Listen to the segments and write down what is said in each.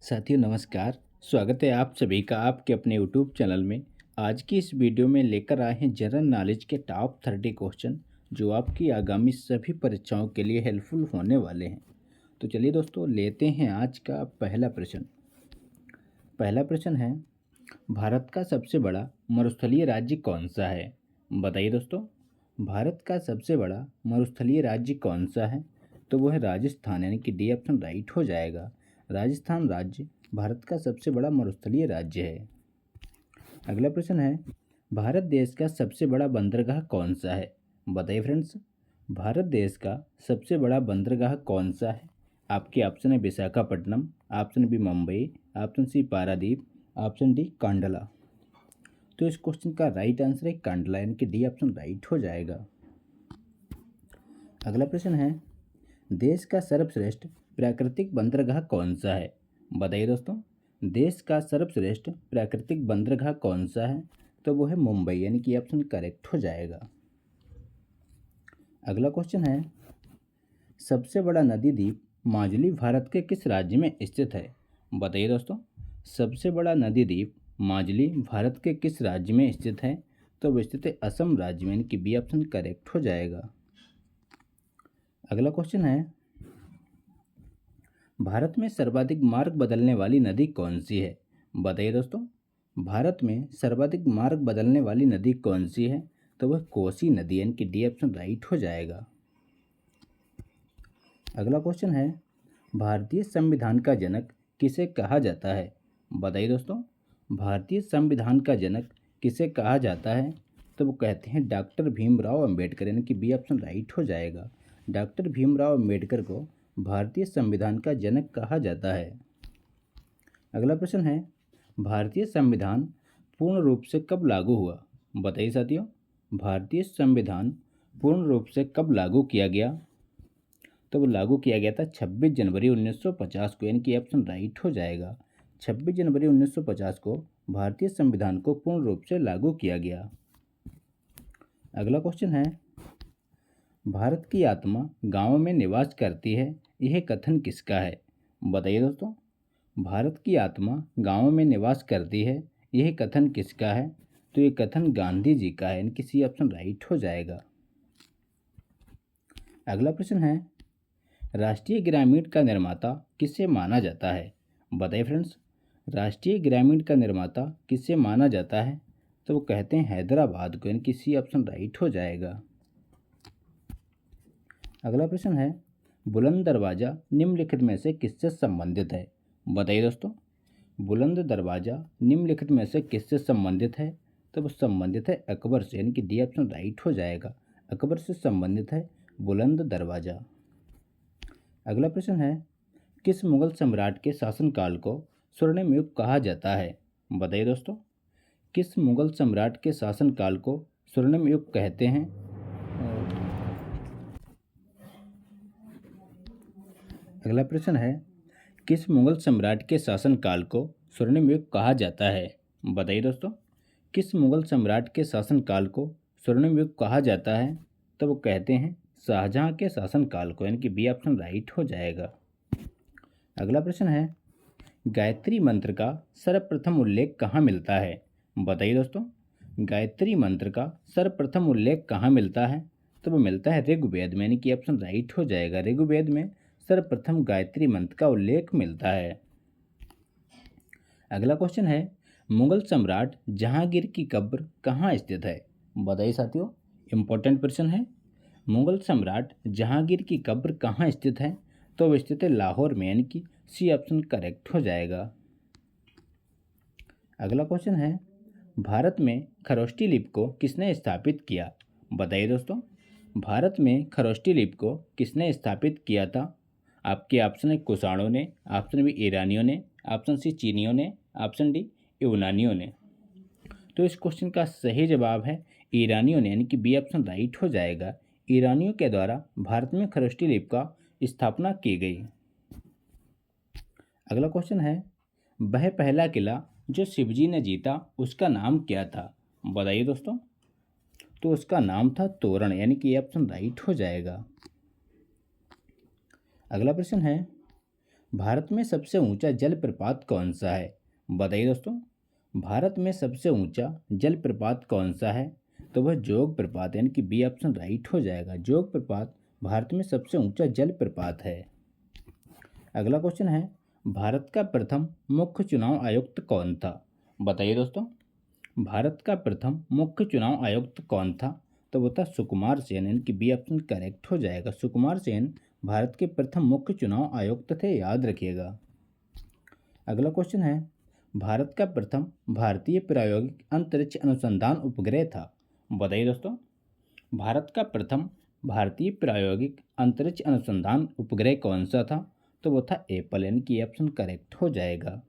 साथियों नमस्कार। स्वागत है आप सभी का आपके अपने यूट्यूब चैनल में। आज की इस वीडियो में लेकर आए हैं जनरल नॉलेज के टॉप 30 क्वेश्चन जो आपकी आगामी सभी परीक्षाओं के लिए हेल्पफुल होने वाले हैं। तो चलिए दोस्तों लेते हैं आज का पहला प्रश्न। पहला प्रश्न है, भारत का सबसे बड़ा मरुस्थलीय राज्य कौन सा है? बताइए दोस्तों, भारत का सबसे बड़ा मरुस्थलीय राज्य कौन सा है? तो वो है राजस्थान, यानी कि डी ऑप्शन राइट हो जाएगा। राजस्थान राज्य भारत का सबसे बड़ा मरुस्थलीय राज्य है। अगला प्रश्न है, भारत देश का सबसे बड़ा बंदरगाह कौन सा है? बताइए फ्रेंड्स, भारत देश का सबसे बड़ा बंदरगाह कौन सा है? आपके ऑप्शन है Visakhapatnam, option B Mumbai, option C Paradip, option D Kandla. तो इस क्वेश्चन का राइट आंसर है कांडला, यानी कि डी ऑप्शन राइट हो जाएगा। अगला प्रश्न है, देश का सर्वश्रेष्ठ प्राकृतिक बंदरगाह कौन सा है? बताइए दोस्तों, देश का सर्वश्रेष्ठ प्राकृतिक बंदरगाह कौन सा है? तो वो है मुंबई, यानी कि ऑप्शन करेक्ट हो जाएगा। अगला क्वेश्चन है, सबसे बड़ा नदी द्वीप माजुली भारत के किस राज्य में स्थित है? बताइए दोस्तों, सबसे बड़ा नदी द्वीप माजुली भारत के किस राज्य में स्थित है? तो वो स्थित है असम राज्य में, यानी कि बी ऑप्शन करेक्ट हो जाएगा। अगला क्वेश्चन है, भारत में सर्वाधिक मार्ग बदलने वाली नदी कौन सी है? बताइए दोस्तों, भारत में सर्वाधिक मार्ग बदलने वाली नदी कौन सी है? तो वह कोसी नदी, यानी कि डी ऑप्शन राइट हो जाएगा। अगला क्वेश्चन है, भारतीय संविधान का जनक किसे कहा जाता है? बताइए दोस्तों, भारतीय संविधान का जनक किसे कहा जाता है? तो वो कहते हैं डॉक्टर भीमराव अंबेडकर, यानी कि बी ऑप्शन राइट हो जाएगा। डॉक्टर भीमराव अंबेडकर को भारतीय संविधान का जनक कहा जाता है। अगला प्रश्न है, भारतीय संविधान पूर्ण रूप से कब लागू हुआ? बताइए साथियों, भारतीय संविधान पूर्ण रूप से कब लागू किया गया? तो वो लागू किया गया था 26 जनवरी 1950 को, यानी कि ऑप्शन राइट हो जाएगा। 26 जनवरी 1950 को भारतीय संविधान को पूर्ण रूप से लागू किया गया। अगला क्वेश्चन है, भारत की आत्मा गाँव में निवास करती है, यह कथन किसका है? बताइए दोस्तों, भारत की आत्मा गाँव में निवास करती है, यह कथन किसका है? तो ये कथन गांधी जी का है, यानी कि सी ऑप्शन राइट हो जाएगा। अगला प्रश्न है, राष्ट्रीय ग्रामीण का निर्माता किसे माना जाता है? बताइए फ्रेंड्स, राष्ट्रीय ग्रामीण का निर्माता किसे माना जाता है? तो वो कहते हैं हैदराबाद को, यानी कि सी ऑप्शन राइट हो जाएगा। अगला प्रश्न है, बुलंद दरवाज़ा निम्नलिखित में से किससे संबंधित है? बताइए दोस्तों, बुलंद दरवाज़ा निम्नलिखित में से किससे संबंधित है? तो वो संबंधित है अकबर से, यानी कि डी ऑप्शन राइट हो जाएगा। अकबर से संबंधित है बुलंद दरवाज़ा। अगला प्रश्न है, किस मुगल सम्राट के शासनकाल को स्वर्णिम युग कहा जाता है? बताइए दोस्तों, किस मुगल सम्राट के शासनकाल को स्वर्णिम युग कहते हैं? अगला प्रश्न है, किस मुगल सम्राट के शासनकाल को स्वर्णिम युग कहा जाता है? बताइए दोस्तों, किस मुगल सम्राट के शासनकाल को स्वर्णिम युग कहा जाता है? तो वो कहते हैं शाहजहां के शासनकाल को, यानी कि बी ऑप्शन राइट हो जाएगा। अगला प्रश्न है, गायत्री मंत्र का सर्वप्रथम उल्लेख कहाँ मिलता है? बताइए दोस्तों, गायत्री मंत्र का सर्वप्रथम उल्लेख कहाँ मिलता है? तो वो मिलता है ऋग्वेद में, यानी कि ऑप्शन राइट हो जाएगा। ऋग्वेद में सर्वप्रथम गायत्री मंत्र का उल्लेख मिलता है। अगला क्वेश्चन है, मुगल सम्राट जहांगीर की कब्र कहाँ स्थित है? बताइए साथियों, इंपॉर्टेंट प्रश्न है। मुगल सम्राट जहांगीर की कब्र कहाँ स्थित है? तो वह स्थित है लाहौर में, यानी कि सी ऑप्शन करेक्ट हो जाएगा। अगला क्वेश्चन है, भारत में खरोष्ठी लिपि को किसने स्थापित किया? बताइए दोस्तों, भारत में खरोष्ठी लिपि को किसने स्थापित किया था? आपके ऑप्शन है कुषाणों ने, ऑप्शन बी ईरानियों ने, ऑप्शन सी चीनियों ने, ऑप्शन डी यूनानियों ने। तो इस क्वेश्चन का सही जवाब है ईरानियों ने, यानी कि बी ऑप्शन राइट हो जाएगा। ईरानियों के द्वारा भारत में खरोष्ठी लिपि का स्थापना की गई। अगला क्वेश्चन है, वह पहला किला जो शिवजी ने जीता उसका नाम क्या था? बताइए दोस्तों, तो उसका नाम था तोरण, यानी कि ऑप्शन राइट हो जाएगा। अगला प्रश्न है, भारत में सबसे ऊंचा जलप्रपात कौन सा है? बताइए दोस्तों, भारत में सबसे ऊंचा जलप्रपात कौन सा है? तो वह जोग प्रपात, यानी कि बी ऑप्शन राइट हो जाएगा। जोग प्रपात भारत में सबसे ऊंचा जलप्रपात है। अगला क्वेश्चन है, भारत का प्रथम मुख्य चुनाव आयुक्त कौन था? बताइए दोस्तों, भारत का प्रथम मुख्य चुनाव आयुक्त कौन था? तो वो था सुकुमार सेन, यानी कि बी ऑप्शन करेक्ट हो जाएगा। सुकुमार सेन भारत के प्रथम मुख्य चुनाव आयुक्त थे, याद रखिएगा। अगला क्वेश्चन है, भारत का प्रथम भारतीय प्रायोगिक अंतरिक्ष अनुसंधान उपग्रह था। बताइए दोस्तों, भारत का प्रथम भारतीय प्रायोगिक अंतरिक्ष अनुसंधान उपग्रह कौन सा था? तो वो था एप्पल, यानी कि ऑप्शन करेक्ट हो जाएगा।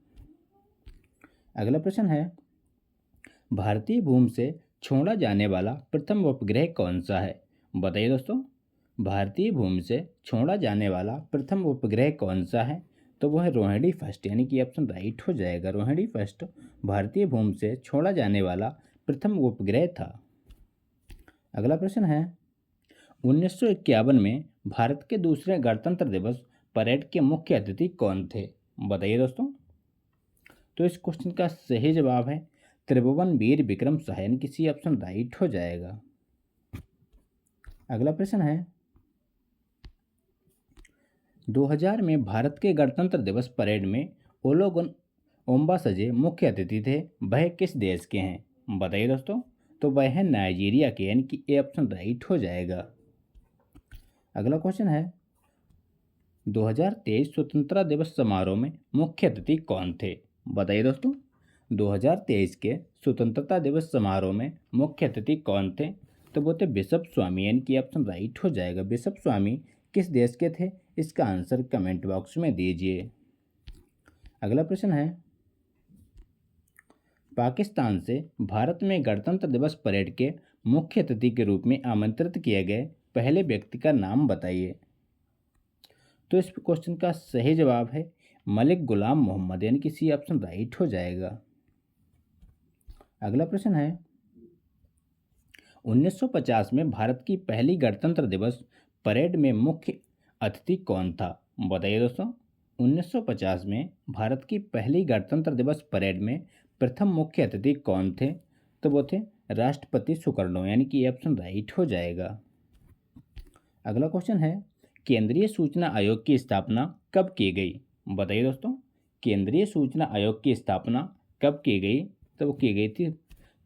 अगला प्रश्न है, भारतीय भूमि से छोड़ा जाने वाला प्रथम उपग्रह कौन सा है? बताइए दोस्तों, भारतीय भूमि से छोड़ा जाने वाला प्रथम उपग्रह कौन सा है? तो वह है रोहिणी फर्स्ट, यानी कि ऑप्शन राइट हो जाएगा। रोहिणी फर्स्ट भारतीय भूमि से छोड़ा जाने वाला प्रथम उपग्रह था। अगला प्रश्न है, 1951 में भारत के दूसरे गणतंत्र दिवस परेड के मुख्य अतिथि कौन थे? बताइए दोस्तों, तो इस क्वेश्चन का सही जवाब है त्रिभुवन वीर विक्रम साहा, यानी कि सी ऑप्शन राइट हो जाएगा। अगला प्रश्न है, 2000 में भारत के गणतंत्र दिवस परेड में ओलोगुन ओम्बासजे मुख्य अतिथि थे, वह किस देश के हैं? बताइए दोस्तों, तो वह है नाइजीरिया के, यानी कि ए ऑप्शन राइट हो जाएगा। अगला क्वेश्चन है, 2023 स्वतंत्रता दिवस समारोह में मुख्य अतिथि कौन थे? बताइए दोस्तों, 2023 के स्वतंत्रता दिवस समारोह में मुख्य अतिथि कौन थे? तो वो थे बिशप स्वामी, यानी कि ऑप्शन राइट हो जाएगा। बिशप स्वामी किस देश के थे? इसका आंसर कमेंट बॉक्स में दीजिए। अगला प्रश्न है, पाकिस्तान से भारत में गणतंत्र दिवस परेड के मुख्य अतिथि के रूप में आमंत्रित किए गए पहले व्यक्ति का नाम बताइए। तो इस क्वेश्चन का सही जवाब है मलिक गुलाम मोहम्मद, यानी कि सी ऑप्शन राइट हो जाएगा। अगला प्रश्न है, 1950 में भारत की पहली गणतंत्र दिवस परेड में मुख्य अतिथि कौन था? बताइए दोस्तों, 1950 में भारत की पहली गणतंत्र दिवस परेड में प्रथम मुख्य अतिथि कौन थे? तो वो थे राष्ट्रपति सुकर्णो, यानी कि ऑप्शन राइट हो जाएगा। अगला क्वेश्चन है, केंद्रीय सूचना आयोग की स्थापना कब की गई? बताइए दोस्तों, केंद्रीय सूचना आयोग की स्थापना कब की गई? तो वो की गई थी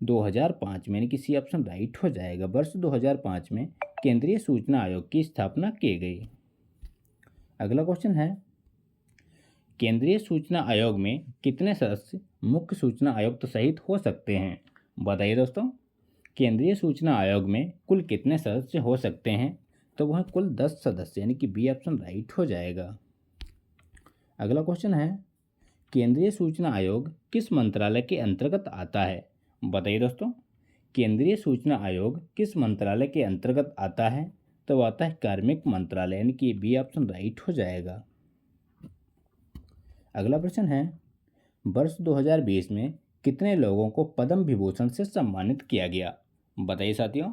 2005 में, यानी कि सी ऑप्शन राइट हो जाएगा। वर्ष 2005 में केंद्रीय सूचना आयोग की स्थापना की गई। अगला क्वेश्चन है, केंद्रीय सूचना आयोग में कितने सदस्य मुख्य सूचना आयुक्त सहित हो सकते हैं? बताइए दोस्तों, केंद्रीय सूचना आयोग में कुल कितने सदस्य हो सकते हैं? तो वह कुल 10 सदस्य, यानी कि बी ऑप्शन राइट हो जाएगा। अगला क्वेश्चन है, केंद्रीय सूचना आयोग किस मंत्रालय के अंतर्गत आता है? बताइए दोस्तों, केंद्रीय सूचना आयोग किस मंत्रालय के अंतर्गत आता है? तो आता है कार्मिक मंत्रालय, यानी कि बी ऑप्शन राइट हो जाएगा। अगला प्रश्न है, वर्ष 2020 में कितने लोगों को पद्म विभूषण से सम्मानित किया गया? बताइए साथियों,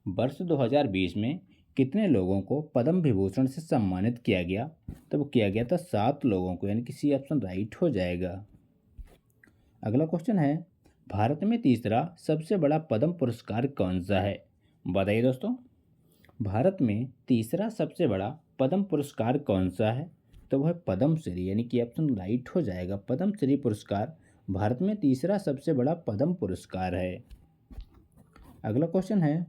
वर्ष 2020 में कितने लोगों को पद्म विभूषण से सम्मानित किया गया? तो वो किया गया था 7 लोगों को, यानी कि सी ऑप्शन राइट हो जाएगा। अगला क्वेश्चन है, भारत में तीसरा सबसे बड़ा पद्म पुरस्कार कौन सा है? बताइए दोस्तों, भारत में तीसरा सबसे बड़ा पद्म पुरस्कार कौन सा है? तो वह पद्म श्री, यानी कि ऑप्शन राइट हो जाएगा। पद्म श्री पुरस्कार भारत में तीसरा सबसे बड़ा पद्म पुरस्कार है। अगला क्वेश्चन है,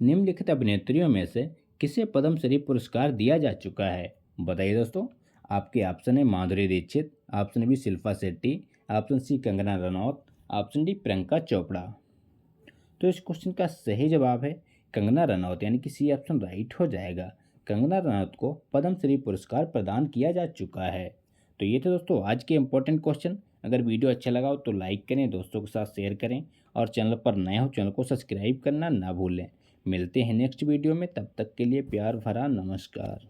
निम्नलिखित अभिनेत्रियों में से किसे पद्म श्री पुरस्कार दिया जा चुका है? बताइए दोस्तों, आपके ऑप्शन है Madhuri Dixit, option B Shilpa Shetty, option C Kangana Ranaut, option D Priyanka Chopra. तो इस क्वेश्चन का सही जवाब है कंगना रनौत, यानी कि सी ऑप्शन राइट हो जाएगा। कंगना रनौत को पद्म श्री पुरस्कार प्रदान किया जा चुका है। तो ये थे दोस्तों आज के इंपॉर्टेंट क्वेश्चन। अगर वीडियो अच्छा लगा हो तो लाइक करें, दोस्तों के साथ शेयर करें और चैनल पर नए हो चैनल को सब्सक्राइब करना ना भूलें। मिलते हैं नेक्स्ट वीडियो में, तब तक के लिए प्यार भरा नमस्कार।